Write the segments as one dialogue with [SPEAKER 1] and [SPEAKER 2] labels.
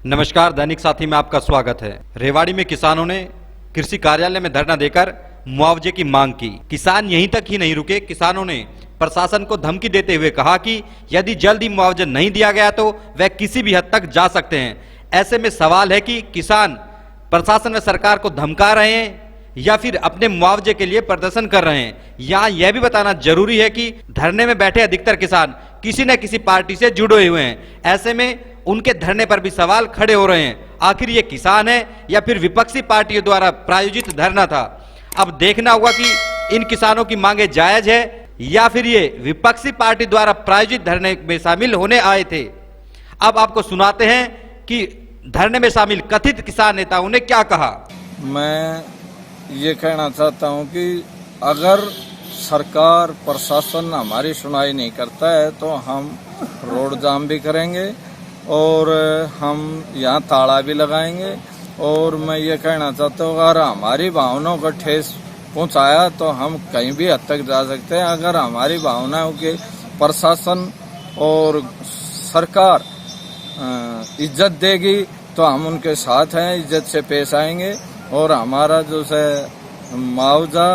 [SPEAKER 1] नमस्कार, दैनिक साथी में आपका स्वागत है। रेवाड़ी में किसानों ने कृषि कार्यालय में धरना देकर मुआवजे की मांग की। किसान यहीं तक ही नहीं रुके, किसानों ने प्रशासन को धमकी देते हुए कहा कि यदि जल्दी मुआवजा नहीं दिया गया तो वह किसी भी हद तक जा सकते हैं। ऐसे में सवाल है कि किसान प्रशासन व सरकार को धमका रहे हैं या फिर अपने मुआवजे के लिए प्रदर्शन कर रहे हैं। यहाँ यह भी बताना जरूरी है कि धरने में बैठे अधिकतर किसान किसी न किसी पार्टी से जुड़े हुए हैं। ऐसे में उनके धरने पर भी सवाल खड़े हो रहे हैं, आखिर ये किसान है या फिर विपक्षी पार्टियों द्वारा प्रायोजित धरना था। अब देखना होगा कि इन किसानों की मांगे जायज है या फिर ये विपक्षी पार्टी द्वारा प्रायोजित धरने में शामिल होने आए थे। अब आपको सुनाते हैं कि धरने में शामिल कथित किसान नेताओं ने क्या कहा।
[SPEAKER 2] मैं ये कहना चाहता हूँ कि अगर सरकार प्रशासन हमारी सुनाई नहीं करता है तो हम रोड जाम भी करेंगे और हम यहाँ ताला भी लगाएंगे। और मैं ये कहना चाहता हूँ अगर हमारी भावनाओं को ठेस पहुँचाया तो हम कहीं भी हद तक जा सकते हैं। अगर हमारी भावनाओं के प्रशासन और सरकार इज्जत देगी तो हम उनके साथ हैं, इज्जत से पेश आएंगे। और हमारा जो है मुआवजा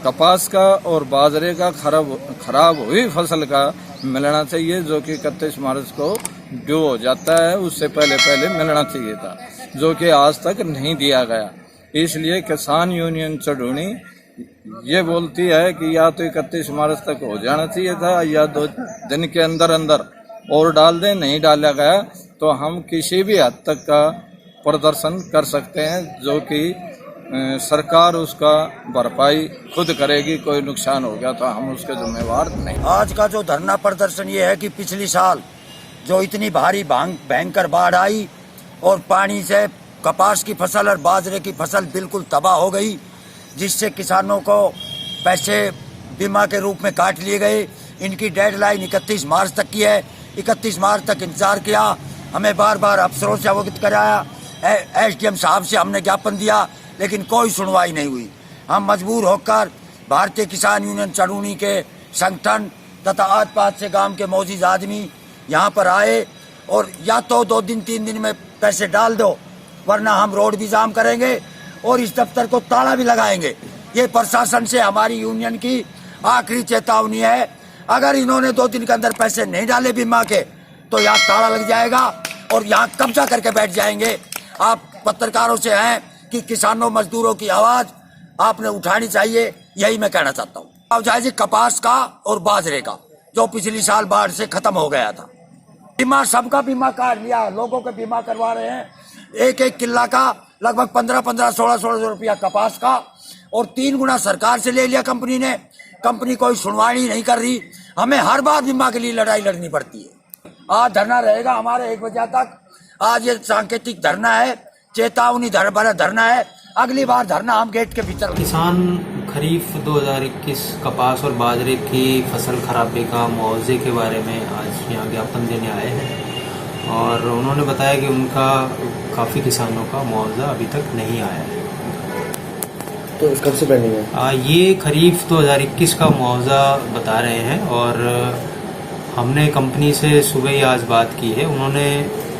[SPEAKER 2] कपास का और बाजरे का खराब हुई फसल का मिलना चाहिए, जो कि 31 मार्च को ड्यू हो जाता है, उससे पहले मिलना चाहिए था, जो कि आज तक नहीं दिया गया। इसलिए किसान यूनियन चढ़ूनी ये बोलती है कि या तो 31 मार्च तक हो जाना चाहिए था या 2 दिन के अंदर अंदर और डाल दें। नहीं डाला गया तो हम किसी भी हद तक का प्रदर्शन कर सकते हैं, जो कि सरकार उसका भरपाई खुद करेगी। कोई नुकसान हो गया तो हम उसके जिम्मेवार नहीं।
[SPEAKER 3] आज का जो धरना प्रदर्शन ये है कि पिछली साल जो इतनी भारी भयंकर बाढ़ आई और पानी से कपास की फसल और बाजरे की फसल बिल्कुल तबाह हो गई, जिससे किसानों को पैसे बीमा के रूप में काट लिए गए। इनकी डेडलाइन 31 मार्च तक की है। 31 मार्च तक इंतजार किया, हमें बार बार अफसरों से अवगत कराया, एसडीएम साहब से हमने ज्ञापन दिया, लेकिन कोई सुनवाई नहीं हुई। हम मजबूर होकर भारतीय किसान यूनियन चढ़ूनी के संगठन तथा आस-पास से गांव के मौजूद आदमी यहाँ पर आए और या तो 2 दिन 3 दिन में पैसे डाल दो, वरना हम रोड भी जाम करेंगे और इस दफ्तर को ताला भी लगाएंगे। ये प्रशासन से हमारी यूनियन की आखिरी चेतावनी है। अगर इन्होंने 2 दिन के अंदर पैसे नहीं डाले बीमा के तो यहाँ ताला लग जाएगा और यहाँ कब्जा करके बैठ जाएंगे। आप पत्रकारों से हैं कि किसानों मजदूरों की आवाज आपने उठानी चाहिए, यही मैं कहना चाहता हूँ। मुआवजा कपास का और बाजरे का जो पिछली साल बाढ़ से खत्म हो गया था, बीमा सबका बीमा काट लिया, लोगों के बीमा करवा रहे हैं। एक किल्ला का लगभग 15-15, 1600 रुपया कपास का और 3 गुना सरकार से ले लिया कंपनी ने। कंपनी कोई सुनवाई नहीं कर रही, हमें हर बार बीमा के लिए लड़ाई लड़नी पड़ती है। आज धरना रहेगा हमारे 1 बजे तक। आज ये सांकेतिक धरना है, चेतावनी धरना है। अगली बार धरना हम गेट के भीतर।
[SPEAKER 4] किसान खरीफ 2021 कपास और बाजरे की फसल खराबे का मुआवजे के बारे में आज यहाँ ज्ञापन देने आए हैं और उन्होंने बताया कि उनका काफ़ी किसानों का मुआवजा अभी तक नहीं आया है।
[SPEAKER 5] तो कब से पेंडिंग है?
[SPEAKER 4] ये खरीफ 2021 का मुआवजा बता रहे हैं और हमने कंपनी से सुबह ही आज बात की है। उन्होंने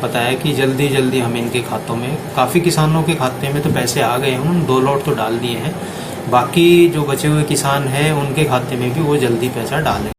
[SPEAKER 4] बताया कि जल्दी हम इनके खातों में, काफ़ी किसानों के खाते में तो पैसे आ गए हैं, उन्होंने 2 लॉट तो डाल दिए हैं। बाकी जो बचे हुए किसान हैं उनके खाते में भी वो जल्दी पैसा डालें।